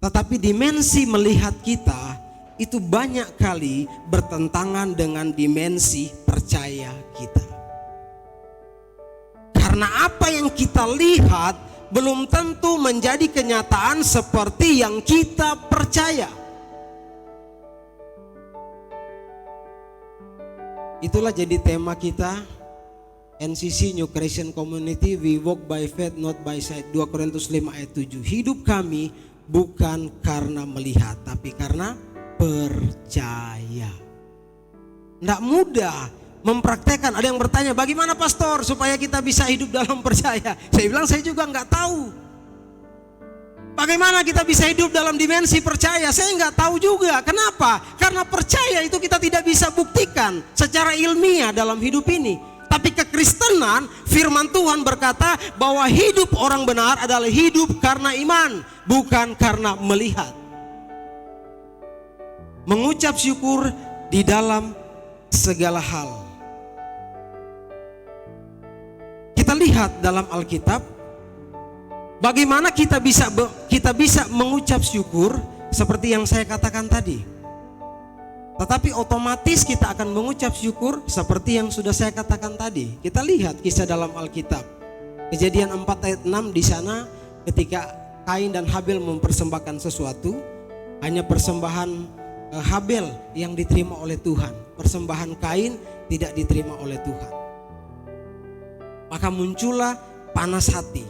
Tetapi dimensi melihat kita itu banyak kali bertentangan dengan dimensi percaya kita. Karena apa yang kita lihat belum tentu menjadi kenyataan seperti yang kita percaya. Itulah jadi tema kita NCC New Creation Community, we walk by faith not by sight. 2 Korintus 5 ayat 7. Hidup kami bukan karena melihat, tapi karena percaya. Tidak mudah mempraktekkan. Ada yang bertanya, bagaimana pastor supaya kita bisa hidup dalam percaya? Saya bilang saya juga nggak tahu. Bagaimana kita bisa hidup dalam dimensi percaya? Saya nggak tahu juga. Kenapa? Karena percaya itu kita tidak bisa buktikan secara ilmiah dalam hidup ini. Tapi kekristenan, firman Tuhan berkata bahwa hidup orang benar adalah hidup karena iman, bukan karena melihat. Mengucap syukur di dalam segala hal. Kita lihat dalam Alkitab bagaimana kita bisa mengucap syukur seperti yang saya katakan tadi. Tetapi otomatis kita akan mengucap syukur seperti yang sudah saya katakan tadi. Kita lihat kisah dalam Alkitab. Kejadian 4 ayat 6 di sana ketika Kain dan Habel mempersembahkan sesuatu, hanya persembahan Habel yang diterima oleh Tuhan. Persembahan Kain tidak diterima oleh Tuhan. Maka muncullah panas hati.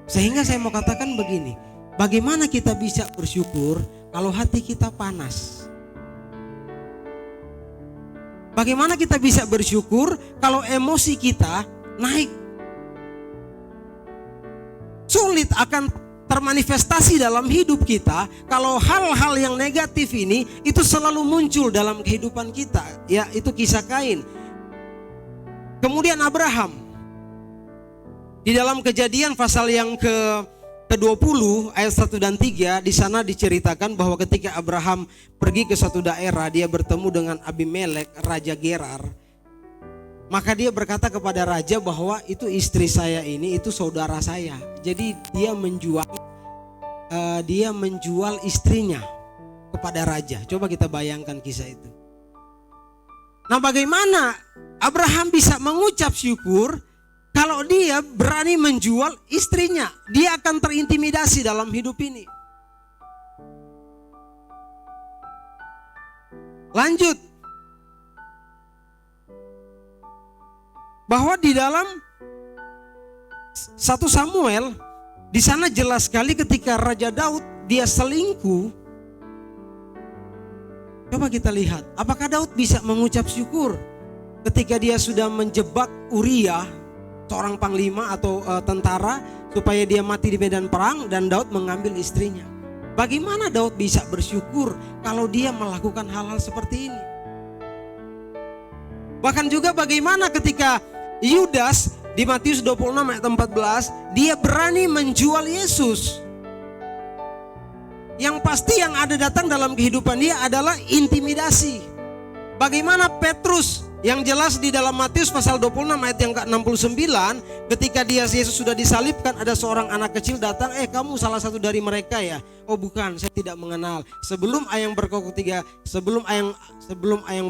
Sehingga saya mau katakan begini, bagaimana kita bisa bersyukur kalau hati kita panas? Bagaimana kita bisa bersyukur kalau emosi kita naik? Sulit akan termanifestasi dalam hidup kita kalau hal-hal yang negatif ini itu selalu muncul dalam kehidupan kita. Ya, itu kisah Kain. Kemudian Abraham. Di dalam Kejadian pasal yang ke-20 ayat 1 dan 3 di sana diceritakan bahwa ketika Abraham pergi ke suatu daerah, dia bertemu dengan Abimelek, raja Gerar. Maka dia berkata kepada raja bahwa itu istri saya ini, itu saudara saya. Jadi dia menjual istrinya kepada raja. Coba kita bayangkan kisah itu. Nah, bagaimana Abraham bisa mengucap syukur kalau dia berani menjual istrinya? Dia akan terintimidasi dalam hidup ini. Lanjut. Bahwa di dalam 1 Samuel di sana jelas sekali ketika Raja Daud dia selingkuh. Coba kita lihat, apakah Daud bisa mengucap syukur ketika dia sudah menjebak Uria, seorang panglima atau tentara, supaya dia mati di medan perang dan Daud mengambil istrinya. Bagaimana Daud bisa bersyukur kalau dia melakukan hal-hal seperti ini? Bahkan juga bagaimana ketika Yudas di Matius 26 ayat 14, dia berani menjual Yesus. Yang pasti yang ada datang dalam kehidupan dia adalah intimidasi. Bagaimana Petrus yang jelas di dalam Matius pasal 26 ayat yang ke-69, ketika Yesus sudah disalibkan, ada seorang anak kecil datang, kamu salah satu dari mereka ya? Oh bukan, saya tidak mengenal. Sebelum ayang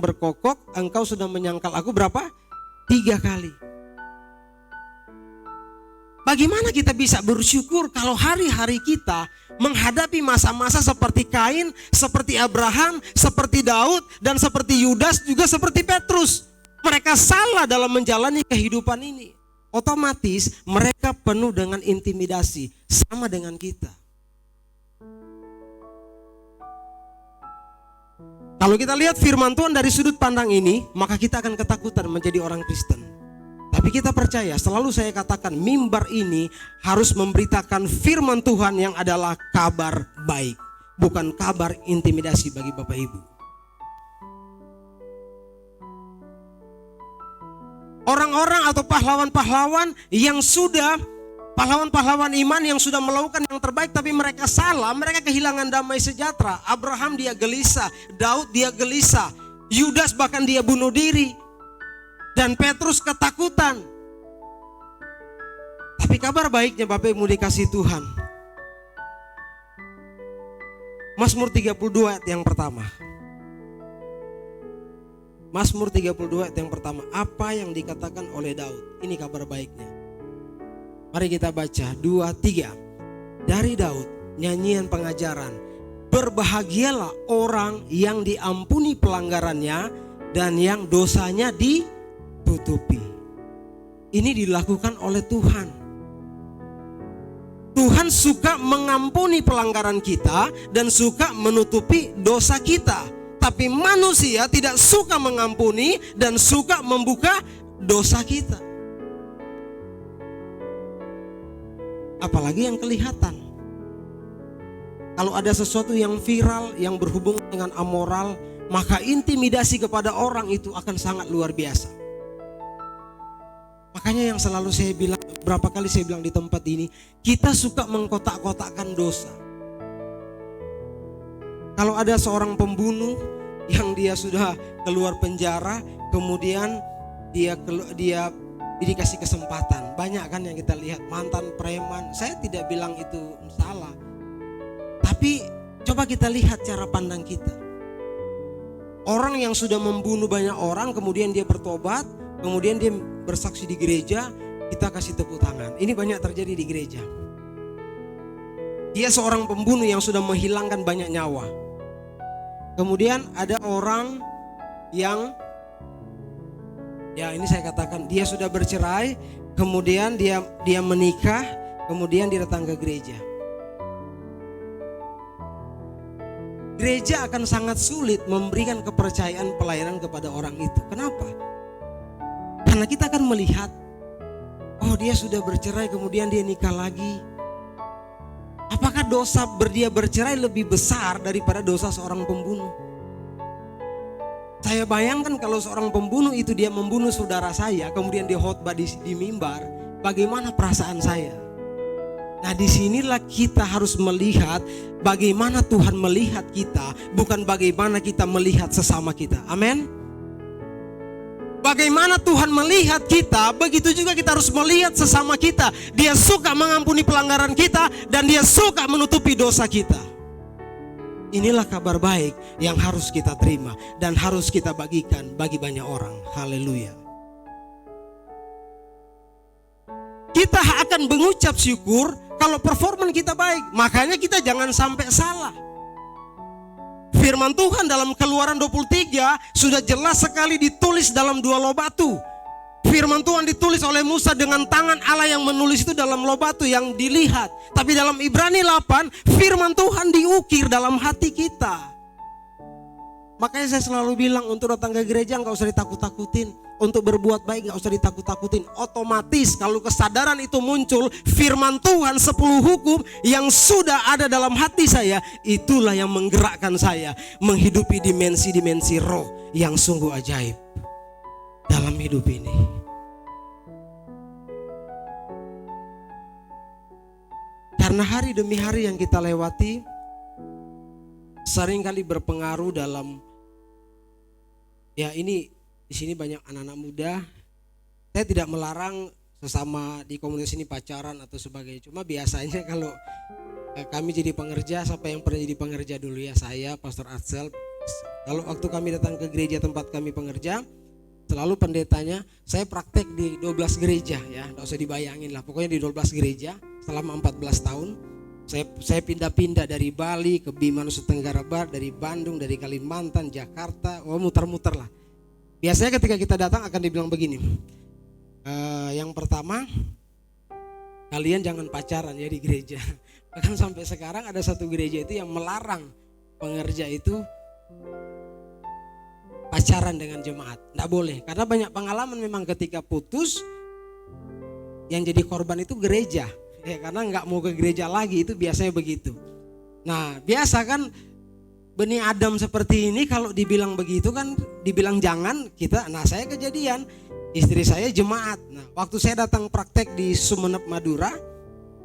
berkokok, engkau sudah menyangkal aku berapa? 3 kali. Bagaimana kita bisa bersyukur kalau hari-hari kita menghadapi masa-masa seperti Kain, seperti Abraham, seperti Daud, dan seperti Yudas, juga seperti Petrus. Mereka salah dalam menjalani kehidupan ini. Otomatis mereka penuh dengan intimidasi, sama dengan kita. Kalau kita lihat firman Tuhan dari sudut pandang ini, maka kita akan ketakutan menjadi orang Kristen. Tapi kita percaya, selalu saya katakan, mimbar ini harus memberitakan firman Tuhan yang adalah kabar baik, bukan kabar intimidasi bagi Bapak Ibu. Orang-orang atau pahlawan-pahlawan yang sudah, pahlawan-pahlawan iman yang sudah melakukan yang terbaik, tapi mereka salah, mereka kehilangan damai sejahtera. Abraham dia gelisah, Daud dia gelisah, Yudas bahkan dia bunuh diri. Dan Petrus ketakutan. Tapi kabar baiknya Bapak Ibu dikasih Tuhan, Mazmur 32 ayat yang pertama. Mazmur 32 ayat yang pertama. Apa yang dikatakan oleh Daud? Ini kabar baiknya. Mari kita baca 2-3. Dari Daud, nyanyian pengajaran. Berbahagialah orang yang diampuni pelanggarannya dan yang dosanya ditutupi. Ini dilakukan oleh Tuhan. Tuhan suka mengampuni pelanggaran kita dan suka menutupi dosa kita. Tapi manusia tidak suka mengampuni dan suka membuka dosa kita. Apalagi yang kelihatan. Kalau ada sesuatu yang viral, yang berhubungan dengan amoral, maka intimidasi kepada orang itu akan sangat luar biasa. Makanya yang selalu saya bilang, berapa kali saya bilang di tempat ini, kita suka mengkotak-kotakkan dosa. Kalau ada seorang pembunuh yang dia sudah keluar penjara, kemudian dia dikasih kesempatan. Banyak kan yang kita lihat mantan preman. Saya tidak bilang itu salah. Tapi coba kita lihat cara pandang kita. Orang yang sudah membunuh banyak orang, kemudian dia bertobat, kemudian dia bersaksi di gereja, kita kasih tepuk tangan. Ini banyak terjadi di gereja. Dia seorang pembunuh yang sudah menghilangkan banyak nyawa. Kemudian ada orang yang, ya ini saya katakan, dia sudah bercerai, kemudian dia menikah, kemudian dia datang ke gereja. Gereja akan sangat sulit memberikan kepercayaan pelayanan kepada orang itu. Kenapa? Karena kita akan melihat, oh dia sudah bercerai kemudian dia nikah lagi. Apakah dosa dia bercerai lebih besar daripada dosa seorang pembunuh? Saya bayangkan kalau seorang pembunuh itu dia membunuh saudara saya, kemudian dia khotbah di mimbar, bagaimana perasaan saya? Nah disinilah kita harus melihat bagaimana Tuhan melihat kita, bukan bagaimana kita melihat sesama kita. Amin. Bagaimana Tuhan melihat kita, begitu juga kita harus melihat sesama kita. Dia suka mengampuni pelanggaran kita dan dia suka menutupi dosa kita. Inilah kabar baik yang harus kita terima dan harus kita bagikan bagi banyak orang. Haleluya. Kita akan mengucap syukur kalau performan kita baik. Makanya kita jangan sampai salah. Firman Tuhan dalam Keluaran 23 sudah jelas sekali ditulis dalam 2 loh batu. Firman Tuhan ditulis oleh Musa dengan tangan Allah yang menulis itu dalam loh batu yang dilihat. Tapi dalam Ibrani 8 firman Tuhan diukir dalam hati kita. Makanya saya selalu bilang untuk datang ke gereja enggak usah ditakut-takutin. Untuk berbuat baik enggak usah ditakut-takutin. Otomatis kalau kesadaran itu muncul, firman Tuhan 10 hukum yang sudah ada dalam hati saya, itulah yang menggerakkan saya menghidupi dimensi-dimensi roh yang sungguh ajaib dalam hidup ini. Karena hari demi hari yang kita lewati seringkali berpengaruh dalam, ya ini di sini banyak anak-anak muda. Saya tidak melarang sesama di komunitas ini pacaran atau sebagainya. Cuma biasanya kalau kami jadi pengerja, siapa yang pernah jadi pengerja dulu ya? Saya, Pastor Atsel. Kalau waktu kami datang ke gereja tempat kami pengerja, selalu pendetanya, saya praktek di 12 gereja ya. Nggak usah dibayangin lah, pokoknya di 12 gereja selama 14 tahun. Saya pindah-pindah dari Bali ke Bima Nusa Tenggara Barat, dari Bandung, dari Kalimantan, Jakarta, muter-muter lah. Biasanya ketika kita datang akan dibilang begini, yang pertama kalian jangan pacaran ya di gereja. Bahkan sampai sekarang ada satu gereja itu yang melarang pengerja itu pacaran dengan jemaat. Nggak boleh, karena banyak pengalaman memang ketika putus yang jadi korban itu gereja. Ya, karena nggak mau ke gereja lagi, itu biasanya begitu. Nah biasa kan benih Adam seperti ini kalau dibilang begitu kan, dibilang jangan kita. Nah saya kejadian, istri saya jemaat. Nah waktu saya datang praktek di Sumeneb Madura,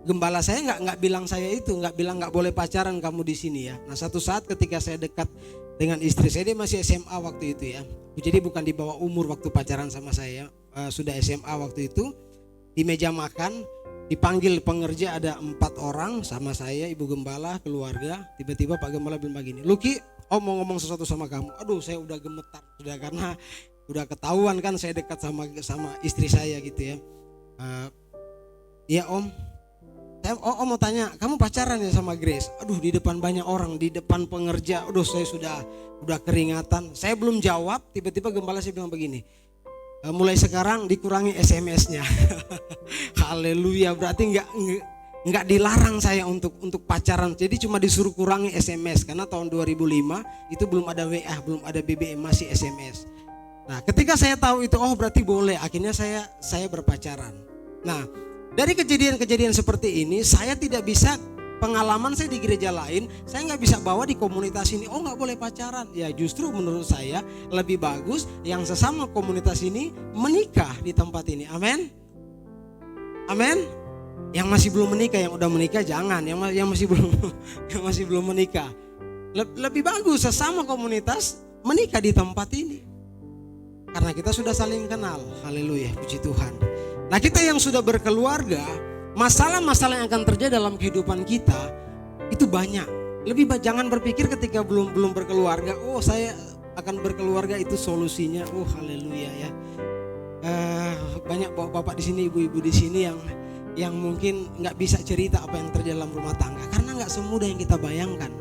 gembala saya nggak bilang saya itu, nggak bilang nggak boleh pacaran kamu di sini ya. Nah satu saat ketika saya dekat dengan istri saya, dia masih SMA waktu itu ya. Jadi bukan di bawah umur waktu pacaran sama saya, sudah SMA waktu itu. Di meja makan Dipanggil pengerja ada 4 orang sama saya, Ibu Gembala, keluarga. Tiba-tiba Pak Gembala bilang begini, Luki, Om mau ngomong sesuatu sama kamu. Aduh, saya udah gemetar sudah, karena udah ketahuan kan saya dekat sama istri saya gitu ya. Ya Om, Om mau tanya, kamu pacaran ya sama Grace? Aduh, di depan banyak orang, di depan pengerja. Aduh, saya udah keringatan. Saya belum jawab, tiba-tiba Gembala saya bilang begini, mulai sekarang dikurangi SMS-nya. Haleluya, berarti nggak dilarang saya untuk pacaran. Jadi cuma disuruh kurangi SMS, karena tahun 2005 itu belum ada WA, belum ada BBM, masih SMS. Nah, ketika saya tahu itu, oh berarti boleh. Akhirnya saya berpacaran. Nah, dari kejadian-kejadian seperti ini, saya tidak bisa, pengalaman saya di gereja lain, saya nggak bisa bawa di komunitas ini. Oh, nggak boleh pacaran. Ya justru menurut saya lebih bagus yang sesama komunitas ini menikah di tempat ini. Amin. Amin. Yang masih belum menikah, yang udah menikah jangan. Yang masih belum menikah. Lebih bagus sesama komunitas menikah di tempat ini. Karena kita sudah saling kenal. Haleluya, puji Tuhan. Nah, kita yang sudah berkeluarga, masalah-masalah yang akan terjadi dalam kehidupan kita itu banyak. Jangan berpikir ketika belum berkeluarga, oh saya akan berkeluarga itu solusinya. Oh haleluya ya. Banyak bapak di sini, ibu-ibu di sini yang mungkin nggak bisa cerita apa yang terjadi dalam rumah tangga, karena nggak semudah yang kita bayangkan,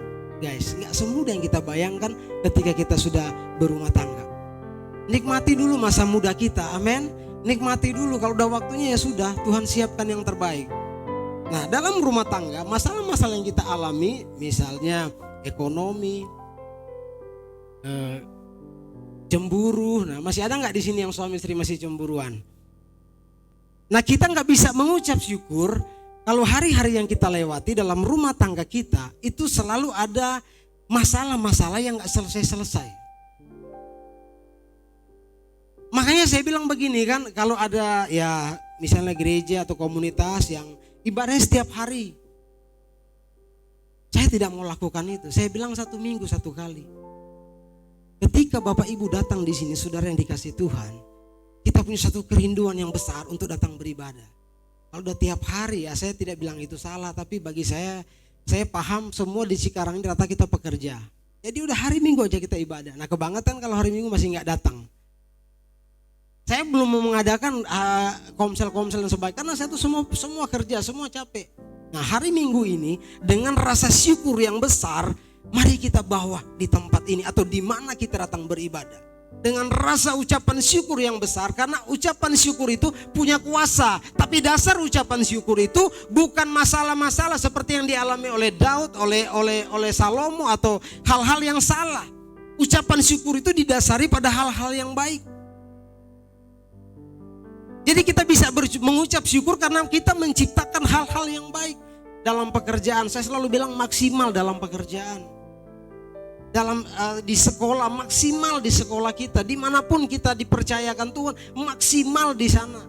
guys. Nggak semudah yang kita bayangkan ketika kita sudah berumah tangga. Nikmati dulu masa muda kita, amin. Nikmati dulu, kalau udah waktunya ya sudah, Tuhan siapkan yang terbaik. Nah, dalam rumah tangga, masalah-masalah yang kita alami, misalnya ekonomi, cemburu. Nah, masih ada nggak di sini yang suami istri masih cemburuan? Nah, kita nggak bisa mengucap syukur kalau hari-hari yang kita lewati dalam rumah tangga kita itu selalu ada masalah-masalah yang nggak selesai-selesai. Makanya saya bilang begini kan, kalau ada ya misalnya gereja atau komunitas yang ibadahnya setiap hari, saya tidak mau lakukan itu. Saya bilang 1 minggu 1 kali. Ketika Bapak Ibu datang di sini, saudara yang dikasih Tuhan, kita punya satu kerinduan yang besar untuk datang beribadah. Kalau udah tiap hari ya, saya tidak bilang itu salah, tapi bagi saya paham semua di Cikarang ini rata kita pekerja. Jadi udah hari Minggu aja kita ibadah. Nah, kebangetan kalau hari Minggu masih nggak datang. Saya belum mau mengadakan komsel-komsel dan sebagainya, karena saya tuh semua kerja, semua capek. Nah, hari Minggu ini dengan rasa syukur yang besar, mari kita bawa di tempat ini atau di mana kita datang beribadah. Dengan rasa ucapan syukur yang besar, karena ucapan syukur itu punya kuasa. Tapi dasar ucapan syukur itu bukan masalah-masalah seperti yang dialami oleh Daud, oleh Salomo atau hal-hal yang salah. Ucapan syukur itu didasari pada hal-hal yang baik. Jadi kita bisa mengucap syukur karena kita menciptakan hal-hal yang baik dalam pekerjaan. Saya selalu bilang maksimal dalam pekerjaan, di sekolah, maksimal di sekolah kita, dimanapun kita dipercayakan Tuhan, maksimal di sana.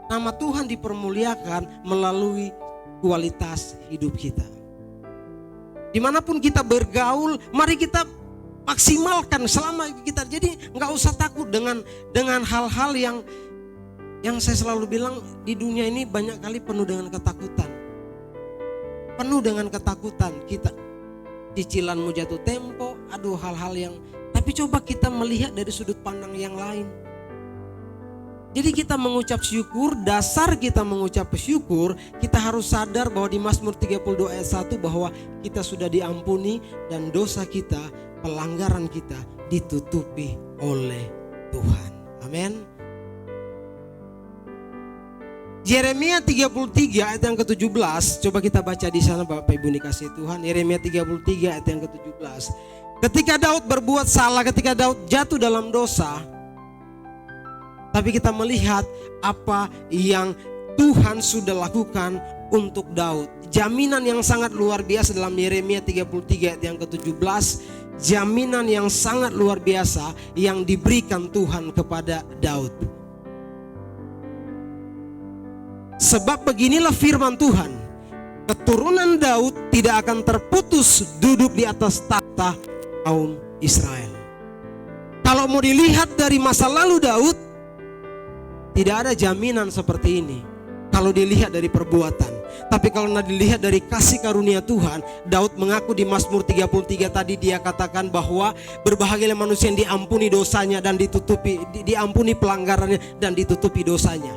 Nama Tuhan dipermuliakan melalui kualitas hidup kita. Dimanapun kita bergaul, mari kita maksimalkan selama kita. Jadi nggak usah takut dengan hal-hal yang saya selalu bilang, di dunia ini banyak kali penuh dengan ketakutan. Penuh dengan ketakutan. Kita cicilanmu jatuh tempo, aduh hal-hal yang, tapi coba kita melihat dari sudut pandang yang lain. Jadi kita mengucap syukur, dasar kita mengucap syukur, kita harus sadar bahwa di Mazmur 32 ayat 1 bahwa kita sudah diampuni dan dosa kita, pelanggaran kita ditutupi oleh Tuhan. Amin. Yeremia 33 ayat yang ke-17, coba kita baca di sana Bapak Ibu dikasih Tuhan. Yeremia 33 ayat yang ke-17. Ketika Daud berbuat salah, ketika Daud jatuh dalam dosa, tapi kita melihat apa yang Tuhan sudah lakukan untuk Daud. Jaminan yang sangat luar biasa dalam Yeremia 33 ayat yang ke-17. Jaminan yang sangat luar biasa yang diberikan Tuhan kepada Daud. Sebab beginilah firman Tuhan, keturunan Daud tidak akan terputus duduk di atas tahta kaum Israel. Kalau mau dilihat dari masa lalu Daud, tidak ada jaminan seperti ini. kalau dilihat dari perbuatan. Tapi kalau dilihat dari kasih karunia Tuhan, Daud mengaku di Mazmur 33 tadi, dia katakan bahwa berbahagialah manusia yang diampuni dosanya dan diampuni pelanggarannya dan ditutupi dosanya.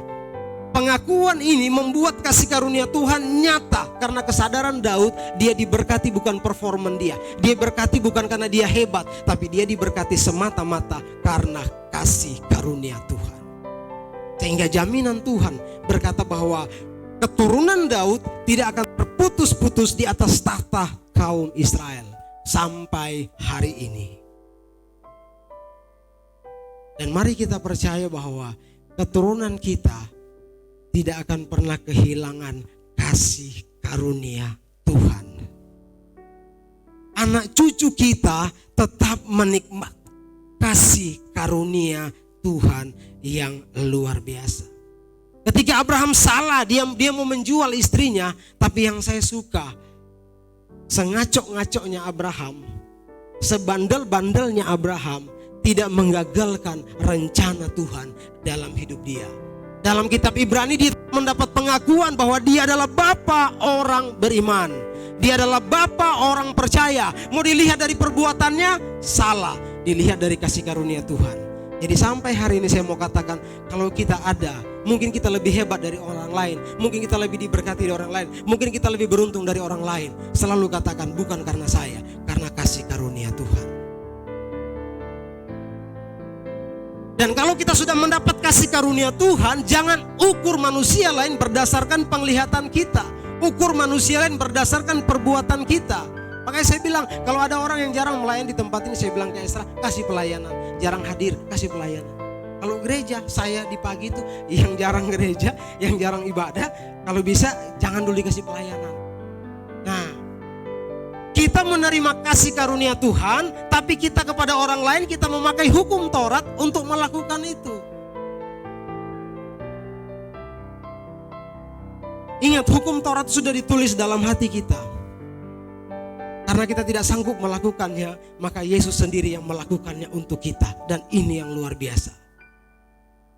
Pengakuan ini membuat kasih karunia Tuhan nyata karena kesadaran Daud, dia diberkati bukan performan dia. Dia berkati bukan karena dia hebat, tapi dia diberkati semata-mata karena kasih karunia Tuhan. Sehingga jaminan Tuhan berkata bahwa keturunan Daud tidak akan terputus-putus di atas tahta kaum Israel sampai hari ini. Dan mari kita percaya bahwa keturunan kita tidak akan pernah kehilangan kasih karunia Tuhan. Anak cucu kita tetap menikmati kasih karunia Tuhan yang luar biasa. Ketika Abraham salah, dia mau menjual istrinya, tapi yang saya suka, sengacok-ngacoknya Abraham, sebandel-bandelnya Abraham tidak menggagalkan rencana Tuhan dalam hidup dia. Dalam kitab Ibrani dia mendapat pengakuan bahwa dia adalah bapa orang beriman. Dia adalah bapa orang percaya. Mau dilihat dari perbuatannya, salah. Dilihat dari kasih karunia Tuhan. Jadi sampai hari ini saya mau katakan, kalau kita ada, mungkin kita lebih hebat dari orang lain, mungkin kita lebih diberkati dari orang lain, mungkin kita lebih beruntung dari orang lain. Selalu katakan, bukan karena saya, karena kasih karunia Tuhan. Dan kalau kita sudah mendapat kasih karunia Tuhan, jangan ukur manusia lain berdasarkan penglihatan kita. Ukur manusia lain berdasarkan perbuatan kita. Makanya saya bilang, kalau ada orang yang jarang melayani di tempat ini, saya bilang ke Esra, kasih pelayanan. Jarang hadir, kasih pelayanan. Kalau gereja, saya di pagi itu yang jarang gereja, yang jarang ibadah, kalau bisa jangan dulu dikasih pelayanan. Nah, kita menerima kasih karunia Tuhan, tapi kita kepada orang lain kita memakai hukum Taurat untuk melakukan itu. Ingat, hukum Taurat sudah ditulis dalam hati kita. Karena kita tidak sanggup melakukannya, maka Yesus sendiri yang melakukannya untuk kita. Dan ini yang luar biasa.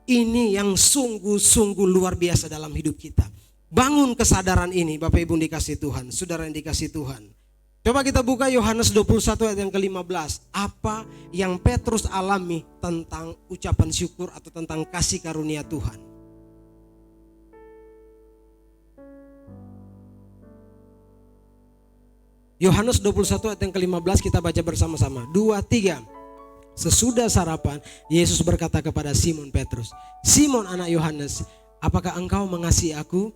Ini yang sungguh-sungguh luar biasa dalam hidup kita. Bangun kesadaran ini, Bapak Ibu dikasih Tuhan, saudara yang dikasih Tuhan. Coba kita buka Yohanes 21 ayat yang ke-15. Apa yang Petrus alami tentang ucapan syukur atau tentang kasih karunia Tuhan. Yohanes 21 ayat yang ke-15 kita baca bersama-sama. 2, 3. Sesudah sarapan, Yesus berkata kepada Simon Petrus, Simon anak Yohanes, apakah engkau mengasihi aku?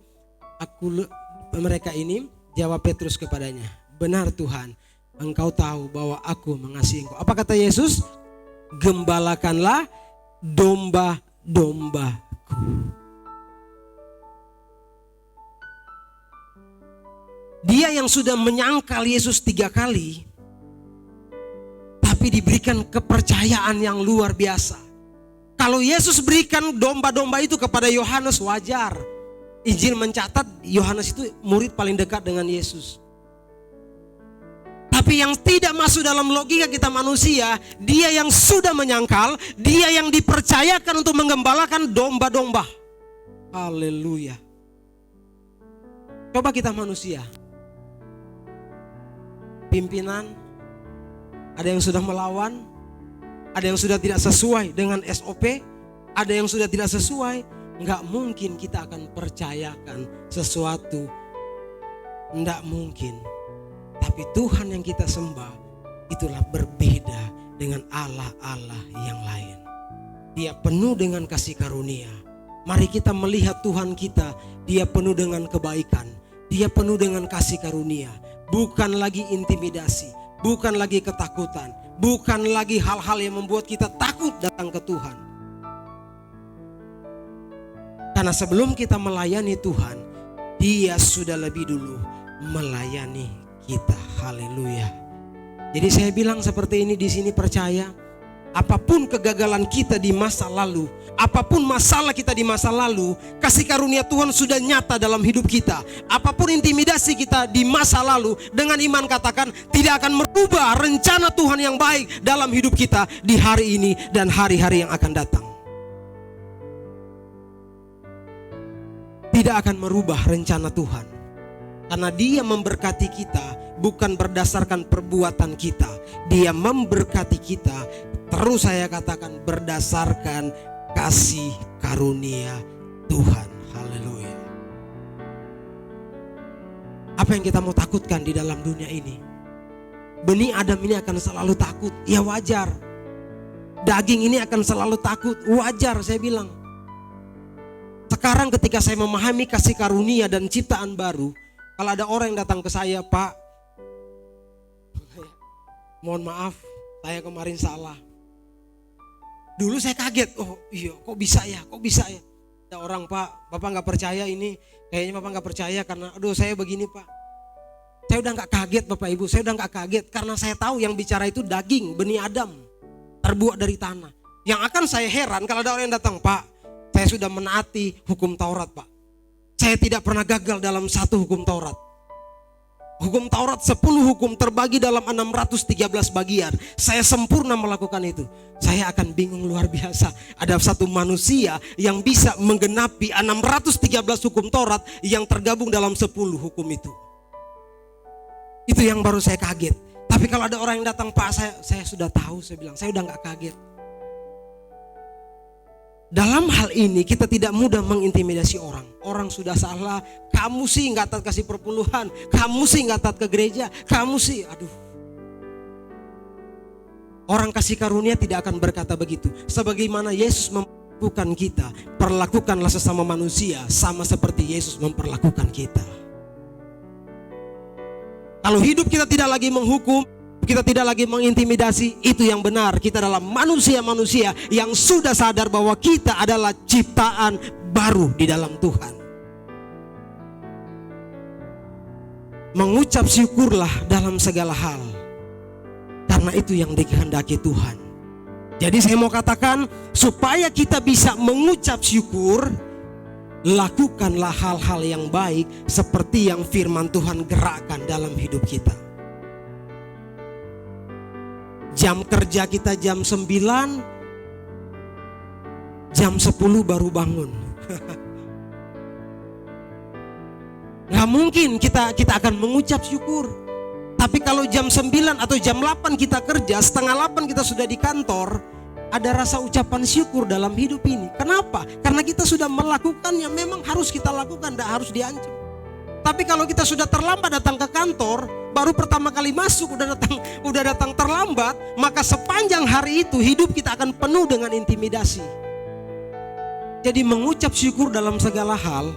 Mereka ini, jawab Petrus kepadanya, benar Tuhan, engkau tahu bahwa aku mengasihi engkau. Apa kata Yesus? Gembalakanlah domba-dombaku. Dia yang sudah menyangkal Yesus 3 kali, tapi diberikan kepercayaan yang luar biasa. Kalau Yesus berikan domba-domba itu kepada Yohanes, wajar. Injil mencatat Yohanes itu murid paling dekat dengan Yesus. Tapi yang tidak masuk dalam logika kita manusia, dia yang sudah menyangkal, dia yang dipercayakan untuk menggembalakan domba-domba. Haleluya. Coba kita manusia. Pimpinan, ada yang sudah melawan, ada yang sudah tidak sesuai dengan SOP, ada yang sudah tidak sesuai. Enggak mungkin kita akan percayakan sesuatu, enggak mungkin. Tapi Tuhan yang kita sembah itulah berbeda dengan Allah-Allah yang lain. Dia penuh dengan kasih karunia. Mari kita melihat Tuhan kita, dia penuh dengan kebaikan, dia penuh dengan kasih karunia. Bukan lagi intimidasi, bukan lagi ketakutan, bukan lagi hal-hal yang membuat kita takut datang ke Tuhan. Karena sebelum kita melayani Tuhan, dia sudah lebih dulu melayani kita. Haleluya. Jadi saya bilang seperti ini di sini, percaya apapun kegagalan kita di masa lalu, apapun masalah kita di masa lalu, kasih karunia Tuhan sudah nyata dalam hidup kita. Apapun intimidasi kita di masa lalu, dengan iman katakan tidak akan merubah rencana Tuhan yang baik dalam hidup kita di hari ini dan hari-hari yang akan datang. Tidak tidak akan merubah rencana Tuhan. Karena Dia memberkati kita bukan berdasarkan perbuatan kita. Dia memberkati kita, terus saya katakan, berdasarkan kasih karunia Tuhan. Haleluya. Apa yang kita mau takutkan di dalam dunia ini? Benih Adam ini akan selalu takut. Ya wajar. Daging ini akan selalu takut. Wajar, saya bilang. Sekarang ketika saya memahami kasih karunia dan ciptaan baru, kalau ada orang yang datang ke saya, Pak, mohon maaf, saya kemarin salah. Dulu saya kaget, oh iya kok bisa ya. Ada orang, Pak, Bapak gak percaya ini, kayaknya Bapak gak percaya karena aduh saya begini, Pak. Saya udah gak kaget Bapak Ibu, saya udah gak kaget karena saya tahu yang bicara itu daging, benih Adam, terbuat dari tanah. Yang akan saya heran kalau ada orang yang datang, Pak, saya sudah menaati hukum Taurat, Pak. Saya tidak pernah gagal dalam satu hukum Taurat. Hukum Taurat 10 hukum terbagi dalam 613 bagian. Saya sempurna melakukan itu. Saya akan bingung luar biasa. Ada satu manusia yang bisa menggenapi 613 hukum Taurat yang tergabung dalam 10 hukum itu. Itu yang baru saya kaget. Tapi kalau ada orang yang datang, Pak, saya sudah tahu, saya bilang, saya udah gak kaget. Dalam hal ini kita tidak mudah mengintimidasi orang. Orang sudah salah, kamu sih gak taat kasih perpuluhan, kamu sih gak taat ke gereja, kamu sih, aduh. Orang kasih karunia tidak akan berkata begitu. Sebagaimana Yesus memperlakukan kita, perlakukanlah sesama manusia sama seperti Yesus memperlakukan kita. Kalau hidup kita tidak lagi menghukum, kita tidak lagi mengintimidasi, itu yang benar. Kita adalah manusia-manusia yang sudah sadar bahwa kita adalah ciptaan baru di dalam Tuhan. Mengucap syukurlah dalam segala hal, karena itu yang dikehendaki Tuhan. Jadi saya mau katakan, supaya kita bisa mengucap syukur, lakukanlah hal-hal yang baik seperti yang firman Tuhan gerakkan dalam hidup kita. Jam kerja kita jam 9, jam 10 baru bangun. Gak mungkin kita akan mengucap syukur. Tapi kalau jam 9 atau jam 8 kita kerja, setengah 8 kita sudah di kantor, ada rasa ucapan syukur dalam hidup ini. Kenapa? Karena kita sudah melakukan yang memang harus kita lakukan, tidak harus diancam. Tapi kalau kita sudah terlambat datang ke kantor, baru pertama kali masuk udah datang terlambat, maka sepanjang hari itu hidup kita akan penuh dengan intimidasi. Jadi mengucap syukur dalam segala hal,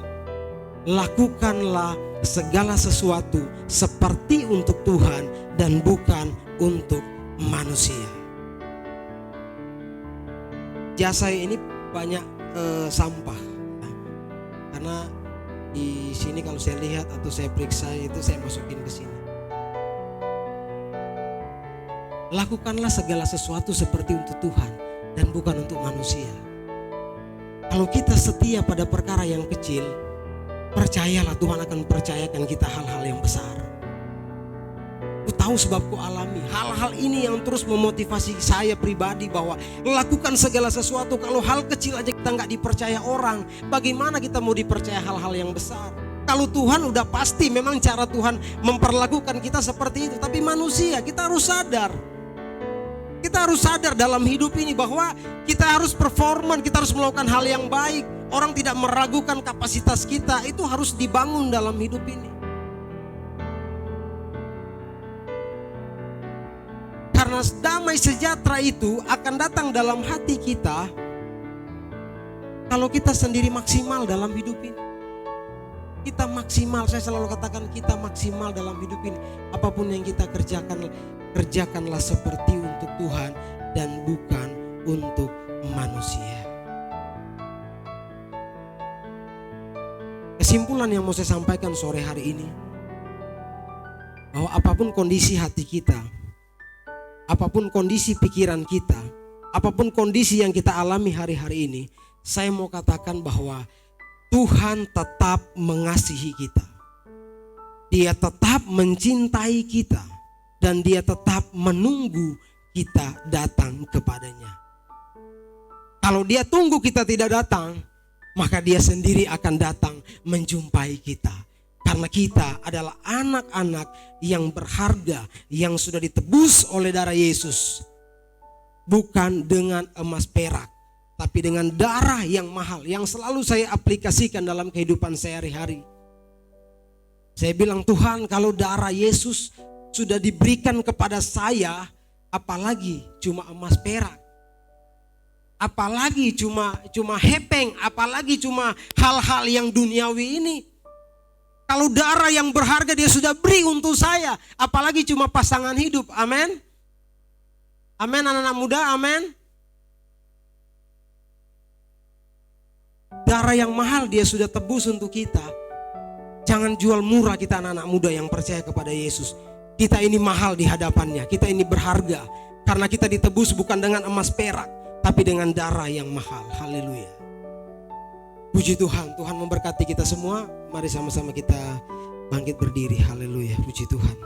lakukanlah segala sesuatu seperti untuk Tuhan dan bukan untuk manusia. Jasa ini banyak sampah, karena di sini kalau saya lihat atau saya periksa itu saya masukin ke sini. Lakukanlah segala sesuatu seperti untuk Tuhan dan bukan untuk manusia. Kalau kita setia pada perkara yang kecil, percayalah Tuhan akan percayakan kita hal-hal yang besar. Ku tahu sebab ku alami hal-hal ini yang terus memotivasi saya pribadi bahwa lakukan segala sesuatu. Kalau hal kecil aja kita nggak dipercaya orang, bagaimana kita mau dipercaya hal-hal yang besar? Kalau Tuhan udah pasti memang cara Tuhan memperlakukan kita seperti itu. Tapi manusia kita harus sadar. Kita harus sadar dalam hidup ini bahwa kita harus performan, kita harus melakukan hal yang baik. Orang tidak meragukan kapasitas kita, itu harus dibangun dalam hidup ini. Karena damai sejahtera itu akan datang dalam hati kita kalau kita sendiri maksimal dalam hidup ini. Kita maksimal, saya selalu katakan kita maksimal dalam hidup ini. Apapun yang kita kerjakan, kerjakanlah seperti untuk Tuhan dan bukan untuk manusia. Kesimpulan yang mau saya sampaikan sore hari ini, bahwa apapun kondisi hati kita, apapun kondisi pikiran kita, apapun kondisi yang kita alami hari-hari ini, saya mau katakan bahwa Tuhan tetap mengasihi kita. Dia tetap mencintai kita dan Dia tetap menunggu kita datang kepadanya. Kalau Dia tunggu kita tidak datang, maka dia sendiri akan datang menjumpai kita. Karena kita adalah anak-anak yang berharga, yang sudah ditebus oleh darah Yesus. Bukan dengan emas perak, tapi dengan darah yang mahal, yang selalu saya aplikasikan dalam kehidupan sehari-hari. Saya bilang, Tuhan, kalau darah Yesus sudah diberikan kepada saya, apalagi cuma emas perak, apalagi cuma hepeng, apalagi cuma hal-hal yang duniawi ini. Kalau darah yang berharga dia sudah beri untuk saya, apalagi cuma pasangan hidup. Amin. Amin, anak-anak muda, amin. Darah yang mahal dia sudah tebus untuk kita. Jangan jual murah kita anak-anak muda yang percaya kepada Yesus. Kita ini mahal di hadapannya, kita ini berharga. Karena kita ditebus bukan dengan emas perak, tapi dengan darah yang mahal. Haleluya. Puji Tuhan, Tuhan memberkati kita semua. Mari sama-sama kita bangkit berdiri. Haleluya, puji Tuhan.